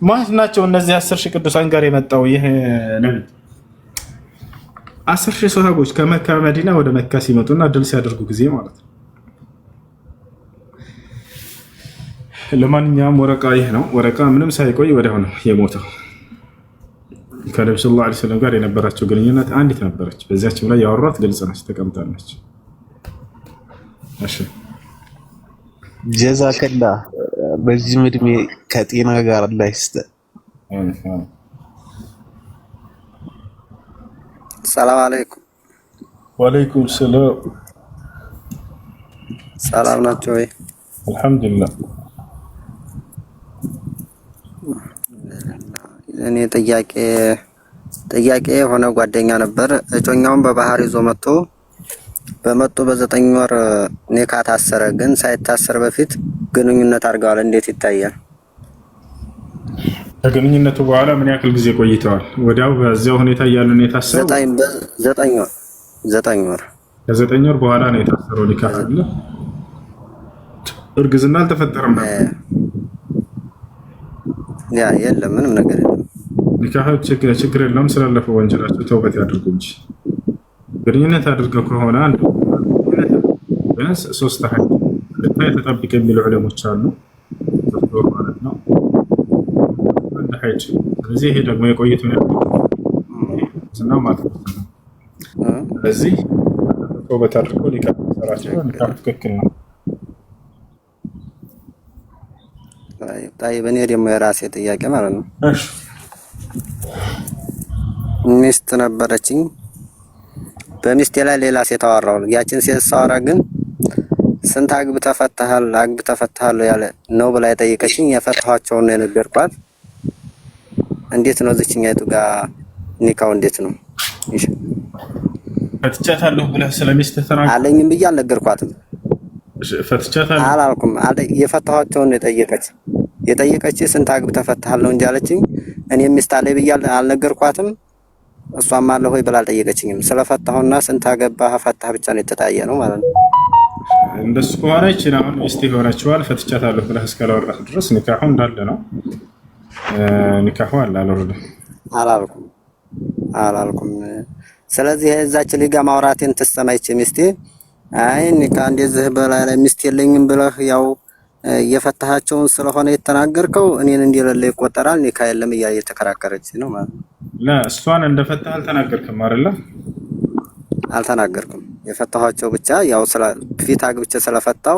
ማን ናቸው እነዚህ 10,000 ቅዱሳን ጋር የመጣው ይሄ ነብይ? 10,000 ሰሃቦች ከመካ መዲና ወደ መካ ሲመጡና ድል ሲያደርጉ ጊዜ ማለት ነው። ለማንኛውም ወረቃ ይህ ነው። ወረቃ ምንም ሳይቆይ ወዲያው ነው የሞተው። ከነብዩ ሰለላሁ ዐለይሂ ወሰለም ጋር የነበራቸው ግንኙነት አንዲት ነበረች። በዚያችም ላይ ያወሯት ግልጽ ነች፣ ተቀምጣለች። እሺ ጀዛከላ በዚህ እድሜ ከጤና ጋር አላህ ይስጥህ። ሰላም አለይኩም። ወአለይኩም ሰላም። ሰላም ናቸው ወይ? አልሐምዱሊላህ። እኔ ጥያቄ የሆነ ጓደኛ ነበር። እጮኛውን በባህር ይዞ በመጡ በ9 ወር ኒካ ታሰረ። ግን ሳይታሰር በፊት ግንኙነት አድርገዋል። እንዴት ይታያል? ከግንኙነቱ በኋላ ምን ያክል ጊዜ ቆይተዋል? ወዲያው በዚያው ሁኔታ እያሉ ነው የታሰረው? 9 ወር። ከ9 ወር በኋላ ነው የታሰረው። ኒካ አለ። እርግዝና አልተፈጠረም። ያ የለም፣ ምንም ነገር የለም። ኒካህ ችግር የለውም። ስላለፈው ወንጀላቸው ተውበት ያድርጉ እንጂ ግንኙነት አድርገው ከሆነ አንድ ቢያንስ 3 ሀይድ ተጠብቅ የሚሉ ዑለሞች አሉ ማለት ነው። አንድ ሀይድ። ስለዚህ ይሄ ደግሞ የቆየቱ ነው ማለት ነው። ስለዚህ ተውበት አድርገው ኒካህ ሰራቸው። ኒካህ ትክክል ነው። በእኔ ደግሞ የራሴ ጥያቄ ማለት ነው። ሚስት ነበረችኝ። በሚስቴ ላይ ሌላ ሴት አወራሁ። ያችን ሴት ሳወራ ግን ስንት አግብተህ ፈታሃል ያለ ነው ብላ የጠየቀችኝ። የፈታኋቸውን ነው የነገርኳት። እንዴት ነው እዚህኛይቱ ጋር ኒካው እንዴት ነው? እሺ ፈትቻታለሁ ብለህ ስለሚስትህ ተናገር አለኝም ብዬ አልነገርኳትም። ፈትቻታለሁ አላልኩም። የፈታኋቸውን የጠየቀች ስንት አግብተህ ፈታሃል ነው እንጂ አለችኝ። እኔ ሚስት አለኝ ብዬ አልነገርኳትም። እሷም አለ ሆይ ብላ አልጠየቀችኝም። ስለፈታሁና ስንት አገባህ ፈታህ ብቻ ነው የተታየ ነው ማለት ነው። እንደሱ ከሆነች አሁን ሚስት ይሆናችኋል። ፈትቻታለሁ ብለህ እስካላወራህ ድረስ ኒካሁ እንዳለ ነው። ኒካሁ አለ አላልኩም። ስለዚህ እዛች ልጅ ጋር ማውራቴን ትሰማይች ሚስቴ አይ ኒካ እንደዚህ በላይ ላይ ሚስት የለኝም ብለህ ያው የፈታሃቸውን ስለሆነ የተናገርከው እኔን እንደሌለ ይቆጠራል፣ ኒካ የለም እየተከራከረች ነው ማለት ነው። እሷን እንደፈታህ አልተናገርክም አይደለ? አልተናገርኩም። የፈታኋቸው ብቻ ያው ፊት አግብቼ ስለፈታው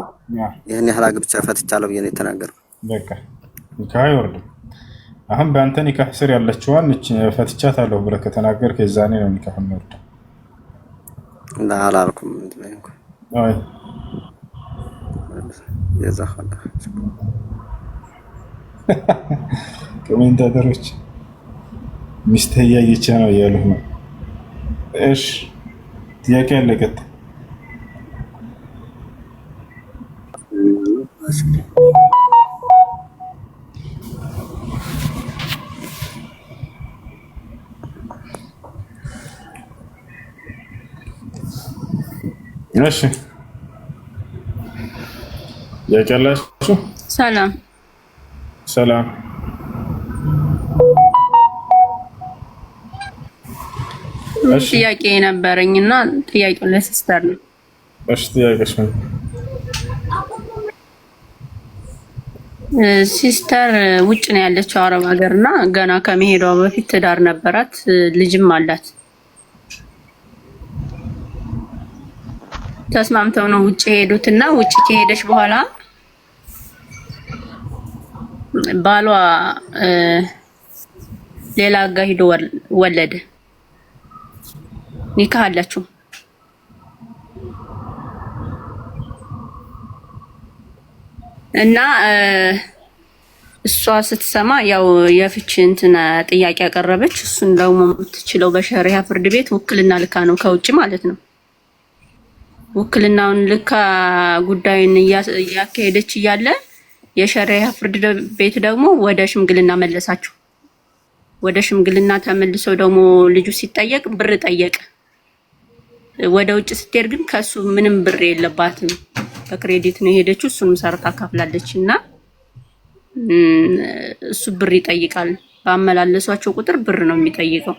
ይሄን ያህል አግብቼ ፈትቻለሁ ብዬ ነው የተናገርኩት። በቃ ኒካ አይወርድም። አሁን በአንተ ኒካህ ስር ያለችዋን ፈትቻታለሁ ብለህ ከተናገርክ የዛኔ ነው ኒካህ የሚወርደው። አላልኩም። አይ የዛኸላ ኮሜንታተሮች ሚስትህ እያየች ነው እያሉህ ነው። እሺ ጥያቄ ያለቀት እሺ ያቀላችሁ ሰላም ጥያቄ ነበረኝና ጥያቄው ለሲስተር ነው። እሺ ጥያቄሽ ነው? ሲስተር ውጭ ነው ያለችው አረብ ሀገርና ገና ከመሄዷ በፊት ትዳር ነበራት፣ ልጅም አላት። ተስማምተው ነው ውጭ ሄዱትና ውጭ ከሄደች በኋላ ባሏ ሌላ ጋር ሄዶ ወለደ። ኒካህ አላችሁ እና እሷ ስትሰማ ያው የፍች እንትን ጥያቄ ያቀረበች። እሱን ደግሞ የምትችለው በሸሪያ ፍርድ ቤት ውክልና ልካ ነው፣ ከውጭ ማለት ነው። ውክልናውን ልካ ጉዳዩን እያካሄደች እያለ የሸሪያ ፍርድ ቤት ደግሞ ወደ ሽምግልና መለሳቸው። ወደ ሽምግልና ተመልሰው ደግሞ ልጁ ሲጠየቅ ብር ጠየቀ። ወደ ውጭ ስትሄድ ግን ከሱ ምንም ብር የለባትም፣ በክሬዲት ነው የሄደችው። እሱንም ሰርታ ካፍላለች እና እሱ ብር ይጠይቃል። ባመላለሷቸው ቁጥር ብር ነው የሚጠይቀው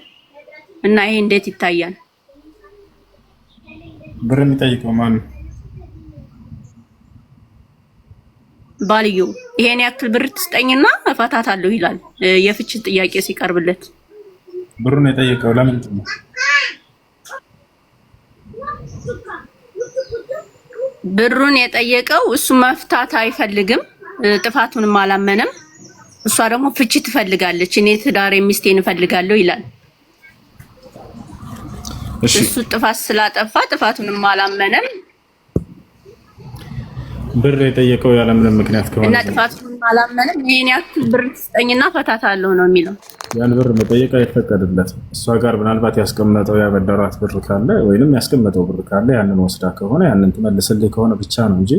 እና ይሄ እንዴት ይታያል? ብር የሚጠይቀው ማን ነው? ባልየው ይሄን ያክል ብር ትስጠኝና እፈታታለሁ ይላል። የፍች ጥያቄ ሲቀርብለት ብሩን የጠየቀው ለምንድን ነው? ብሩን የጠየቀው እሱ መፍታት አይፈልግም፣ ጥፋቱንም አላመነም። እሷ ደግሞ ፍቺ ትፈልጋለች። እኔ ትዳር ሚስቴን እፈልጋለሁ ይላል። እሱ ጥፋት ስላጠፋ ጥፋቱንም አላመነም። ብር የጠየቀው ያለ ምንም ምክንያት ከሆነ እና ጥፋቱንም አላመነም። ይሄን ያክል ብር ትስጠኝና ፈታታለሁ ነው የሚለው። ያን ብር መጠየቅ አይፈቀድለትም። እሷ ጋር ምናልባት ያስቀመጠው ያበደራት ብር ካለ ወይንም ያስቀመጠው ብር ካለ ያንን ወስዳ ከሆነ ያንን ትመልስልኝ ከሆነ ብቻ ነው እንጂ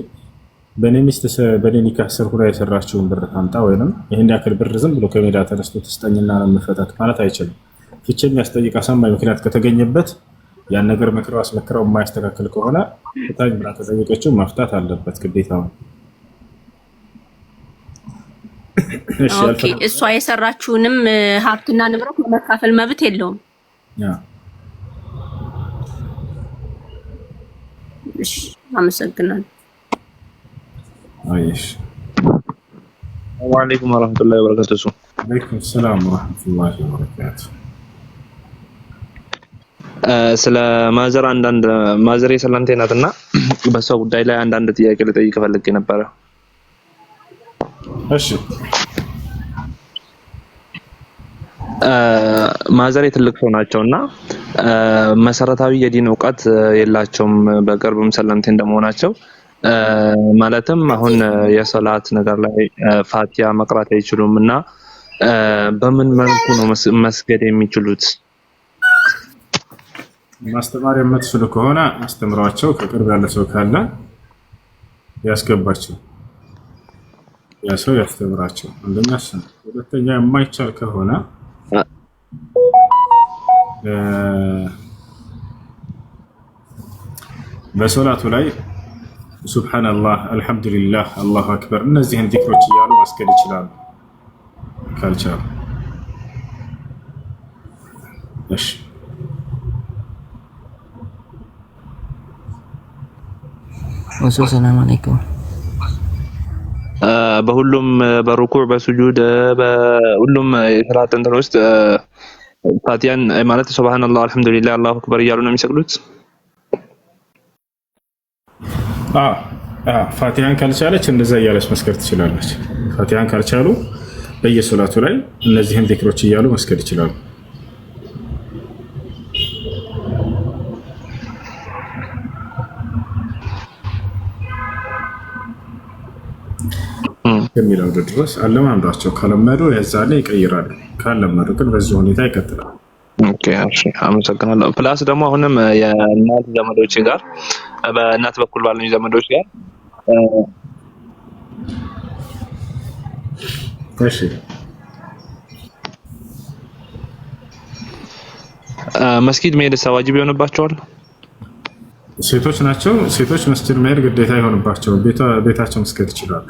በኔ ሚስት በኔ ኒካህ ስር ሁላ የሰራችውን ብር ታምጣ ወይንም ይሄን ያክል ብር ዝም ብሎ ከሜዳ ተነስቶ ትስጠኝና ነው የምፈታት ማለት አይችልም። ፍቺ የሚያስጠይቅ አሳማኝ ምክንያት ከተገኘበት ያን ነገር መክረው አስመክረው የማያስተካክል ከሆነ ፍታኝ ብላ ከጠየቀችው መፍታት አለበት ግዴታ ነው። ኦኬ እሷ የሰራችውንም ሀብትና ንብረት መካፈል መብት የለውም። እሺ አመሰግናለሁ። አይሽ ወአለይኩም ወራህመቱላሂ ወበረካቱሁ። ወአለይኩም ሰላም ወራህመቱላሂ ወበረካቱሁ። ስለ ማዘር አንዳንድ ማዘር የሰላንቴ ናትና በሷ ጉዳይ ላይ አንዳንድ ጥያቄ ልጠይቅ ፈልጌ ነበር። እሺ ማዘር ትልቅ ሰው ናቸውና መሰረታዊ የዲን ዕውቀት የላቸውም። በቅርብም ሰላንቴ እንደመሆናቸው ማለትም አሁን የሶላት ነገር ላይ ፋቲያ መቅራት አይችሉምና በምን መልኩ ነው መስገድ የሚችሉት? ማስተማር የምትችሉ ከሆነ አስተምሯቸው። ከቅርብ ያለ ሰው ካለ ያስገባቸው፣ ያ ሰው ያስተምራቸው። አንደኛ እሱ። ሁለተኛ የማይቻል ከሆነ በሶላቱ ላይ ሱብሃንአላህ፣ አልሐምዱሊላህ፣ አላሁ አክበር እነዚህን ዚክሮች እያሉ መስገድ ይችላሉ ካልቻሉ። እሺ ሰላም አለይኩም። በሁሉም በሩኩዕ በሱጁድ በሁሉም የሰላት እንትን ውስጥ ፋቲያን ማለት ሱብሃንአላህ አልሐምዱሊላህ አላሁ አክበር እያሉ ነው የሚሰግዱት? ፋቲያን ካልቻለች እንደዛ እያለች መስገድ ትችላለች። ፋቲያን ካልቻሉ በየሶላቱ ላይ እነዚህን ዚክሮች እያሉ መስገድ ይችላሉ። የሚለው ድረስ አለማምዷቸው። ከለመዱ የዛኔ ይቀይራሉ። ካለመዱ ግን በዚህ ሁኔታ ይቀጥላል። ኦኬ እሺ አመሰግናለሁ። ፕላስ ደግሞ አሁንም የእናት ዘመዶች ጋር በእናት በኩል ባሉኝ ዘመዶች ጋር እሺ መስጊድ መሄድ ዋጅብ ይሆንባቸዋል? ሴቶች ናቸው። ሴቶች መስጊድ መሄድ ግዴታ ይሆንባቸው። ቤታቸው መስገድ ይችላሉ።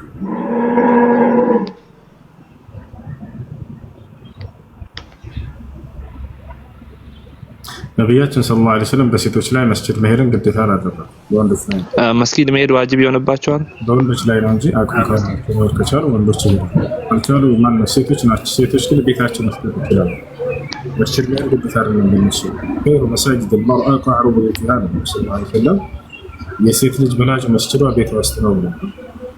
ነብያችን ሰለላሁ ዐለይሂ ወሰለም በሴቶች ላይ መስጊድ መሄድን ግዴታ አላደረጉም። በወንዶች ላይ መስጊድ መሄድ ዋጅብ ይሆንባቸዋል? በወንዶች ላይ ነው እንጂ አቅም ከቻሉ ወንዶች ካልቻሉ ማነው ሴቶች ናቸው። ሴቶች ግን ቤታቸው መስገድ ይችላሉ። መስጊድ ላይ ግዴታ አይደለም። በእነሱ ኸይሩ መሳጅድ المرأة قعر بيتها ሰለላሁ ዐለይሂ ወሰለም የሴት ልጅ በላጭ መስጊዷ ቤቷ ውስጥ ነው ብለው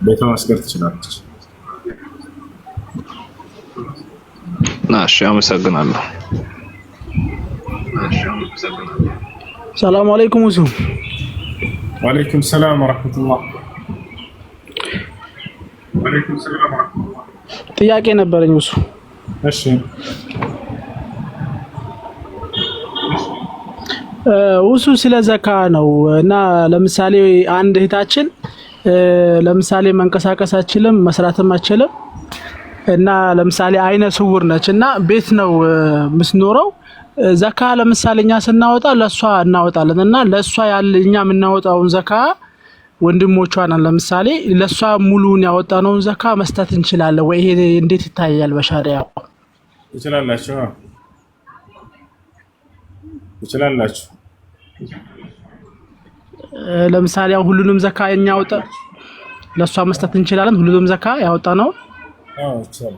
ቤቷ መስገድ ትችላለች። እሺ አመሰግናለሁ። ሰላም አለይኩም ወሱ። ወአለይኩም ሰላም ወራህመቱላህ። ወአለይኩም ሰላም ወራህመቱላህ። ጥያቄ ነበረኝ ወሱ። እሺ ወሱ ስለ ዘካ ነው እና ለምሳሌ አንድ እህታችን ለምሳሌ መንቀሳቀስ አትችልም፣ መስራትም አትችልም እና ለምሳሌ አይነ ስውር ነች እና ቤት ነው የምትኖረው። ዘካ ለምሳሌ እኛ ስናወጣ ለሷ እናወጣለን እና ለሷ ያለ እኛ የምናወጣውን ዘካ ወንድሞቿን ለምሳሌ ለሷ ሙሉን ያወጣነውን ዘካ መስጠት እንችላለን ወይ? ይሄ እንዴት ይታያል በሻሪያው? ይችላላችሁ ይችላላችሁ። ለምሳሌ ሁሉንም ዘካ ያወጣ ለሷ መስጠት እንችላለን። ሁሉንም ዘካ ያወጣነው ይችላል።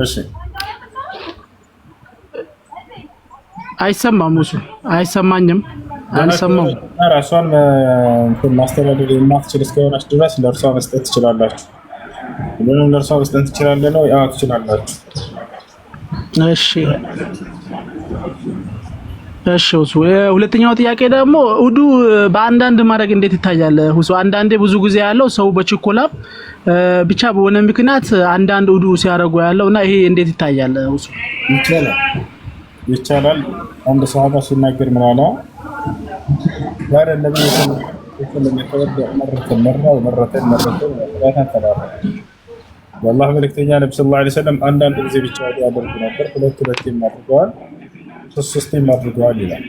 እሺ አይሰማም። እሱ አይሰማኝም። አልሰማው። ራሷን ማስተዳደር የማትችል እስከሆነች ድረስ ለእርሷ መስጠት ትችላላችሁ። ሁሉንም ለእርሷ መስጠት ትችላለህ ነው? ያው ትችላላችሁ። እሺ እሺ። እሱ ሁለተኛው ጥያቄ ደግሞ ውዱ በአንዳንድ ማድረግ እንዴት ይታያል? ሁሱ አንዳንዴ ብዙ ጊዜ ያለው ሰው በችኮላ ብቻ በሆነ ምክንያት አንዳንድ ውዱ ሲያደርጉ ያለውና ይሄ እንዴት ይታያል? ሁሱ ይቻላል። አንድ ሰሃባ ሲናገር ምን አለ? ዛሬ ለምን والله መልእክተኛ ነብዩ ሰለላሁ ዐለይሂ ወሰለም አንዳንድ ጊዜ ብቻ ያደርጉ ነበር፣ ሁለት አድርገዋል፣ ሶስት አድርገዋል ይላል።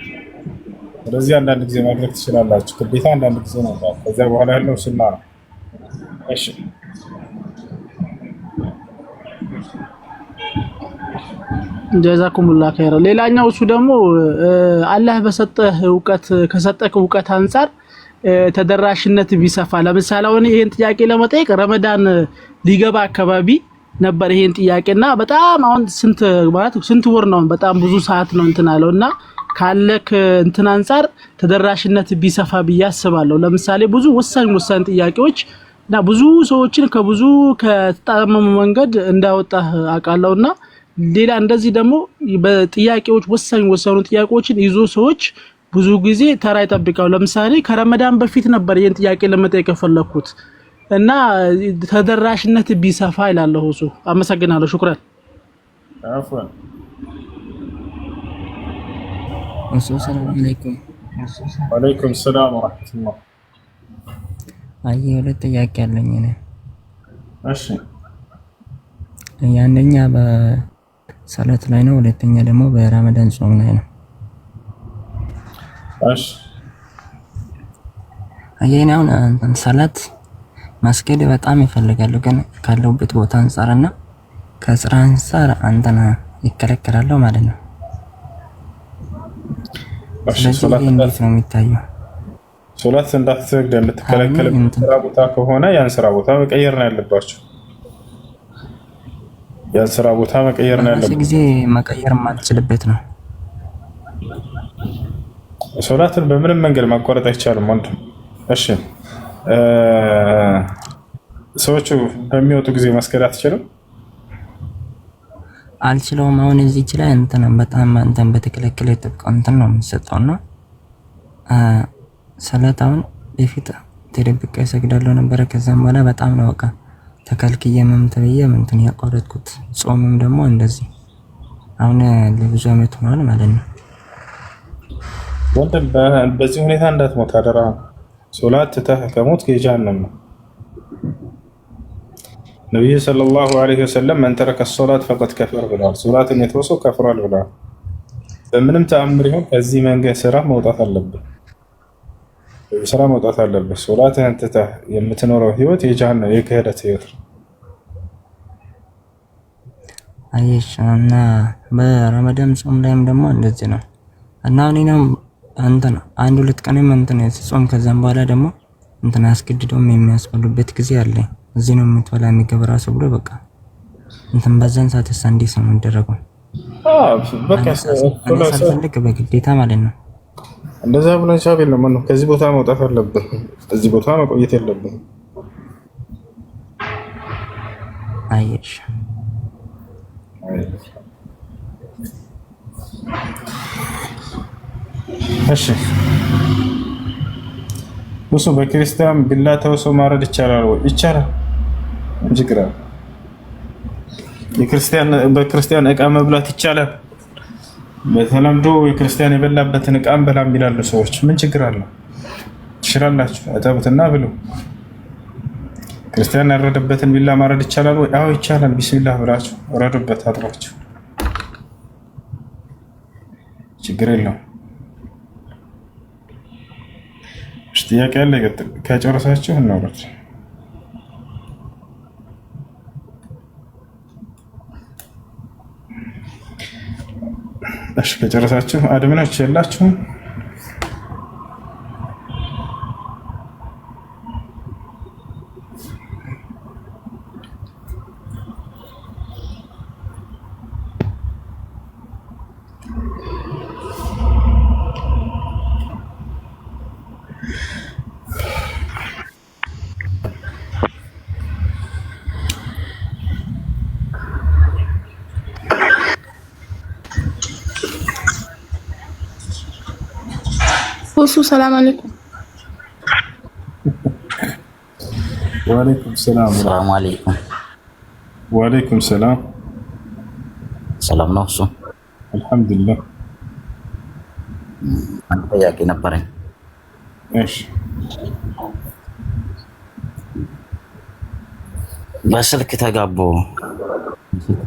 ስለዚህ አንዳንድ ጊዜ ማድረግ ትችላላችሁ። ግዴታ አንዳንድ ጊዜ ነው። ከዛ በኋላ ያለው ሱና ነው። እሺ ጀዛኩሙላህ ኸይር። ሌላኛው እሱ ደግሞ አላህ በሰጠህ እውቀት ከሰጠህ እውቀት አንፃር ተደራሽነት ቢሰፋ፣ ለምሳሌ አሁን ይሄን ጥያቄ ለመጠየቅ ረመዳን ሊገባ አካባቢ ነበር ይሄን ጥያቄና በጣም አሁን ስንት ወር ነው? በጣም ብዙ ሰዓት ነው እንትን አለውና ካለክ እንትን አንፃር ተደራሽነት ቢሰፋ ብዬ አስባለሁ። ለምሳሌ ብዙ ወሳኝ ጥያቄዎች እና ብዙ ሰዎችን ከብዙ ከተጣመመ መንገድ እንዳወጣህ አውቃለሁና ሌላ እንደዚህ ደግሞ በጥያቄዎች ወሳኝ ጥያቄዎችን ይዞ ሰዎች ብዙ ጊዜ ተራ ይጠብቃሉ። ለምሳሌ ከረመዳን በፊት ነበር ይሄን ጥያቄ ለመጠየቅ ፈለኩት እና ተደራሽነት ቢሰፋ ይላልው እሱ። አመሰግናለሁ። ሹክራን። አፍዋን ሰላም አለይኩም። ወአለይኩም ሰላም ወራህመቱላህ። አይ ሁለት ጥያቄ አለኝ እኔ። እሺ አንደኛ በሰላት ላይ ነው፣ ሁለተኛ ደግሞ በረመዳን ጾም ላይ ነው። እሺ አየና አሁን ሰላት ማስገድ በጣም ይፈልጋሉ፣ ግን ካለውበት ቦታ አንፃርና ከስራ አንፃር አንተና ይከለከላል ማለት ነው። ሶላት እንዴት ነው የሚታየው? ሶላት እንዳትሰግድ የምትከለከል ስራ ቦታ ከሆነ ያን ስራ ቦታ መቀየር ነው ያለባችሁ። ያን ስራ ቦታ መቀየር ነው ያለባችሁ። ጊዜ መቀየር ማልችልበት ነው። ሶላትን በምንም መንገድ ማቋረጥ አይቻልም ወንድም። እሺ ሰዎቹ በሚወጡ ጊዜ መስገድ አትችልም? አልችለውም። አሁን እዚህ ይችላል እንትን በጣም አንተን በተከለከለ ጥብቅ እንትን ነው የሚሰጠውና ሰላት አሁን በፊት ተደብቄ እሰግዳለሁ ነበር። ከዛም በኋላ በጣም ነው በቃ ተከልክዬ ተብዬ እንትን ያቋረጥኩት። ጾምም ደግሞ እንደዚህ አሁን ለብዙ አመት ሆኗል ማለት ነው። ወንድም በዚህ ሁኔታ እንዳትሞት አደራ። ሶላት ትተህ ከሞት የጀሃነም ነው። ነብዩ ሰለላሁ ዐለይሂ ወሰለም መን ተረከ ሶላት ፈቀድ ከፈር ብለዋል። ሶላትን የተወሰው ከፍሯል ብለዋል። በምንም ተአምር ይሁን ከዚህ መንገድ ስራ መውጣት አለብህ። ስራ መውጣት አለብህ። ሶላትን ትተህ የምትኖረው ህይወት የጀሃነም የክህደት ህይወት ነው። አይሻና በረመዳን ጾም ላይም ደግሞ እንደዚህ ነው እና እኔም እንትን አንድ ሁለት ቀንም እንትን ጾም ከዛም በኋላ ደግሞ እንትን አስገድዶም የሚያስበሉበት ጊዜ አለ። እዚህ ነው የምትበላ የሚገባ ራሱ ብሎ በቃ እንትን በዛን ሰዓት እንዴት ነው የሚደረገው? በቃ ሳልፈልግ በግዴታ ማለት ነው። እንደዛ ብሎ ቻብ የለም ነው። ከዚህ ቦታ መውጣት አለብህ። እዚህ ቦታ መቆየት የለብህም። አይሽ እሺ ወሶ በክርስቲያን ቢላ ተወሶ ማረድ ይቻላል ወይ? ይቻላል። ችግር አለ? በክርስቲያን እቃ መብላት ይቻላል። በተለምዶ የክርስቲያን የበላበትን እቃ እንበላም ይላሉ ሰዎች። ምን ችግር አለ? ትሽራላችሁ፣ አጠቡትና ብሉ። ክርስቲያን ያረደበትን ቢላ ማረድ ይቻላል ወይ? አዎ ይቻላል። ቢስሚላህ ብላችሁ ረዱበት አጥባችሁ። ችግር የለውም። እሺ ጥያቄ አለ? ይቀጥል። ከጨረሳችሁ እናውራት። እሺ ከጨረሳችሁ አድምኖች የላችሁም? ሰላም አለይኩም። ወአለይኩም ሰላም። ሰላም አለይኩም። ወአለይኩም ሰላም። ሰላም ነው? እሱ አልሐምዱሊላህ። አንተ ጥያቄ ነበረኝ። እሺ በስልክ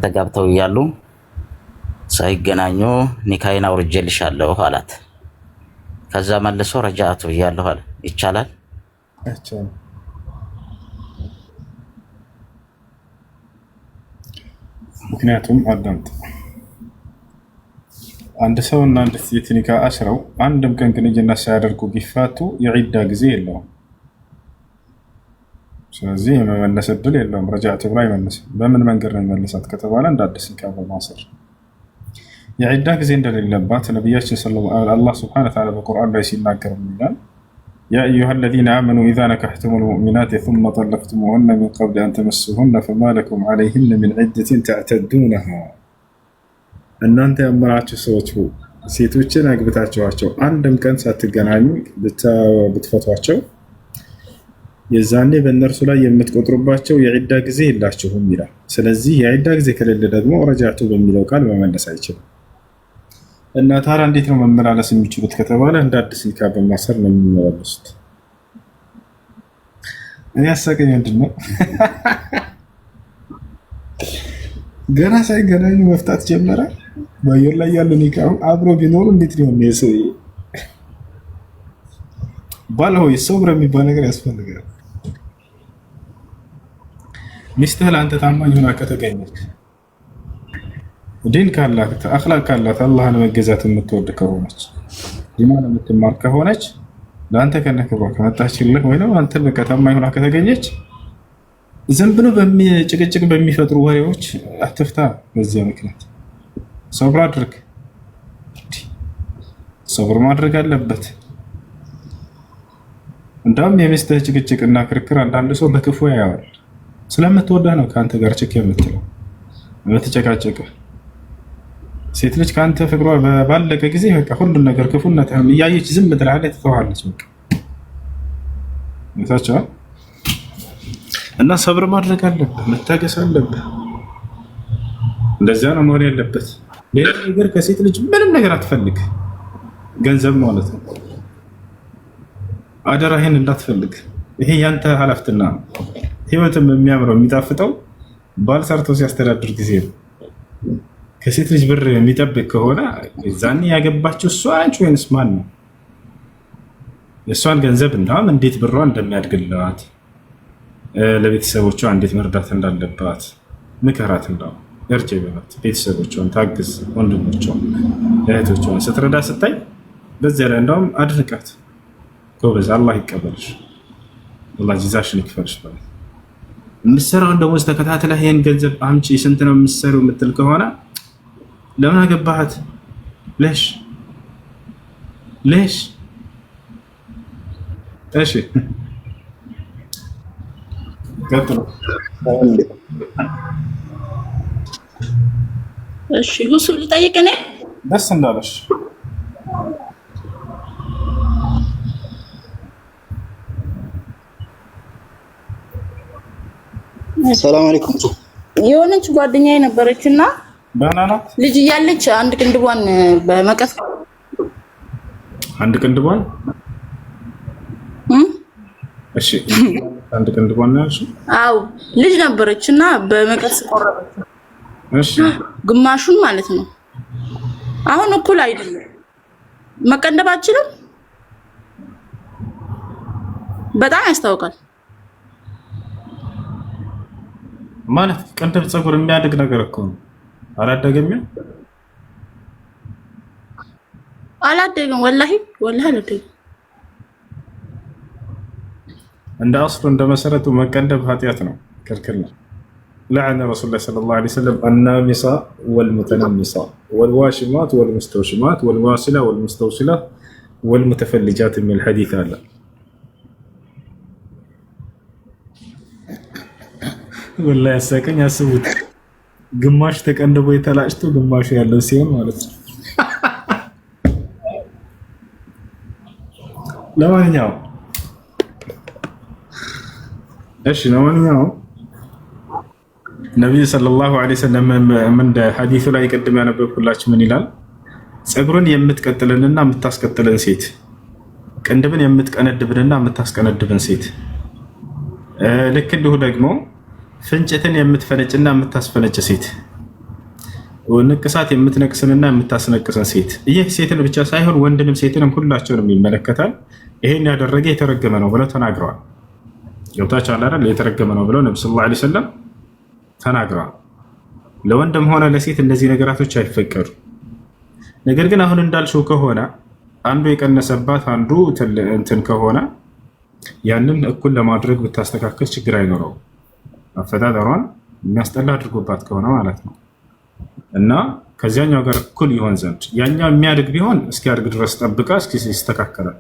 ተጋብተው እያሉ ሳይገናኙ ኒካይን አውርጄልሻለሁ አላት። ከዛ መልሶ ረጃቱ እያለሁ አለ። ይቻላል? አይቻልም። ምክንያቱም አዳምጥ፣ አንድ ሰው እና አንድ ሴት ኒካ አስረው አንድም ቀን ግንኙነት ሳያደርጉ ቢፋቱ የዒዳ ጊዜ የለውም። ስለዚህ የመመለስ እድል የለውም። ረጃቱ ብላ አይመለስም። በምን መንገድ ነው የመለሳት ከተባለ እንደ አዲስ ኒካ በማሰር የዒዳ ጊዜ እንደሌለባት ነቢያችን አላህ ሱብሓነሁ ወተዓላ በቁርአን ላይ ሲናገር ይላል፣ ያ አዩሃ አለዚነ አመኑ ኢዛ ነካሕቱሙል ሙእሚናት ሱመ ጠለቅቱሙሁነ ሚን ቀብሊ አን ተመሱሁነ ፈማ ለኩም ዐለይሂነ ሚን ዒደቲን ተዕተዱነሃ። እናንተ ያመናችሁ ሰዎች ሴቶችን አግብታችኋቸው አንድም ቀን ሳትገናኙ ብትፈቷቸው የዛኔ በእነርሱ ላይ የምትቆጥሩባቸው የዒዳ ጊዜ የላችሁም ይላል። ስለዚህ የዒዳ ጊዜ ከሌለ ደግሞ ረጃቱ በሚለው ቃል መመለስ አይችልም። እና ታዲያ እንዴት ነው መመላለስ የሚችሉት ከተባለ እንደ አዲስ ኒካ በማሰር ነው የሚመላለሱት። እኔ አሳቀኝ ምንድን ነው ገና ሳይገናኙ መፍታት ጀመረ። በአየር ላይ ያለ ኒካ አብሮ ቢኖሩ እንዴት ሊሆን ነው? የሰው ባለው የሶብር የሚባል ነገር ያስፈልጋል። ሚስትህ ለአንተ ታማኝ ሆና ከተገኘች፣ ዲን ካላት፣ አኽላቅ ካላት፣ አላህን መገዛት የምትወድ ከሆነች፣ ኢማን የምትማር ከሆነች፣ ለአንተ ከነክብሯ ከመጣችልህ ወይ ነው አንተ በቃ ታማኝ ሆና ከተገኘች ዝም ብሎ ጭቅጭቅ በሚፈጥሩ ወሬዎች አትፍታ። በዚያ ምክንያት ሰብር አድርግ። ሰብር ማድረግ አለበት። እንዳውም የሚስትህ ጭቅጭቅና ክርክር አንዳንድ ሰው በክፉ ያያዋል። ስለምትወደህ ነው ከአንተ ጋር ችክ የምትለው የምትጨቃጨቅህ። ሴት ልጅ ከአንተ ፍቅሯ ባለቀ ጊዜ በቃ ሁሉን ነገር ክፉነትህም እያየች ዝም ትልሃለች፣ ትተዋለች። በቃ እና ሰብር ማድረግ አለብህ፣ መታገስ አለብህ። እንደዚያ ነው መሆን ያለበት። ሌላ ነገር ከሴት ልጅ ምንም ነገር አትፈልግ። ገንዘብ ማለት ነው። አደራ ይሄን እንዳትፈልግ። ይሄ ያንተ ኃላፊነት ነው። ህይወትም የሚያምረው የሚጣፍጠው ባል ሰርቶ ሲያስተዳድር ጊዜ ነው። ከሴት ልጅ ብር የሚጠብቅ ከሆነ ዛኔ ያገባችው እሷ አንቺ ወይንስ ማን ነው? የእሷን ገንዘብ እንዳውም እንዴት ብሯ እንደሚያድግላት ለቤተሰቦቿ እንዴት መርዳት እንዳለባት ምከራት። እንዳውም እርጅ በላት ቤተሰቦቿን ታግዝ፣ ወንድሞቿን እህቶቿን ስትረዳ ስታይ በዚያ ላይ እንዳውም አድርቃት። ጎበዝ፣ አላህ ይቀበልሽ፣ አላህ ጅዛሽን ይክፈልሽ። ማለት የምትሰራውን ደሞዝ ተከታትለህ ይሄን ገንዘብ አምጪ ስንት ነው የምትሰሪው የምትል ከሆነ ለምን አገባሃት? ለሽ እሺ ቀጥሎ። እሺ ሁሱ ልጠይቅ እኔ ደስ እንዳለሽ። ሰላም አለይኩም። የሆነች ጓደኛዬ ነበረች እና ደህና ናት። ልጅ እያለች አንድ ቅንድቧን በመቀስ አንድ ቅንድቧን እሺ፣ አንድ ቅንድቧን ነው ያልሽው? አው ልጅ ነበረች እና በመቀስ ቆረጠች። እሺ፣ ግማሹን ማለት ነው። አሁን እኩል አይደለም። መቀንደባችንም በጣም ያስታውቃል። ማለት ቅንድብ ፀጉር የሚያድግ ነገር እኮ ነው። አላደገም አላደገም። ወላሂ አላደገም። እንደ አስሉ እንደ መሰረቱ መቀንደብ ኃጢአት ነው፣ ክልክል ነው። لعن رسول الله صلى الله عليه وسلم النامصة والمتنمصة والواشمات والمستوشمات والواصلة والمستوصلة والمتفلجات من الحديث هذا. والله ያሳቀኝ ያስቡት ግማሽ ተቀንድቦ የተላጭቶ ግማሽ ያለው ሲሆን ማለት ነው። ለማንኛውም ነብዩ ሰለላሁ ዐለይሂ ወሰለም ምን ሐዲሱ ላይ ቀድም ያነበብኩላችሁ ምን ይላል? ፀጉርን የምትቀጥልንና የምታስቀጥልን ሴት፣ ቅንድብን የምትቀነድብንና የምታስቀነድብን ሴት፣ ልክ እንዲሁ ደግሞ ፍንጭትን የምትፈነጭና የምታስፈነጭ ሴት፣ ንቅሳት የምትነቅስንና የምታስነቅስን ሴት። ይህ ሴትን ብቻ ሳይሆን ወንድንም ሴትንም ሁላቸውንም ይመለከታል። ይሄን ያደረገ የተረገመ ነው ብለው ተናግረዋል። ገብታችኋል አይደል? የተረገመ ነው ብለው ነብዩ ሰለላሁ ዐለይሂ ወሰለም ተናግረዋል። ለወንድም ሆነ ለሴት እነዚህ ነገራቶች አይፈቀዱ። ነገር ግን አሁን እንዳልሽው ከሆነ አንዱ የቀነሰባት አንዱ እንትን ከሆነ ያንን እኩል ለማድረግ ብታስተካከል ችግር አይኖረው። አፈጣጠሯን የሚያስጠላ አድርጎባት ከሆነ ማለት ነው። እና ከዚያኛው ጋር እኩል ይሆን ዘንድ ያኛው የሚያድግ ቢሆን እስኪያድግ ድረስ ጠብቃ እስኪ ይስተካከላል።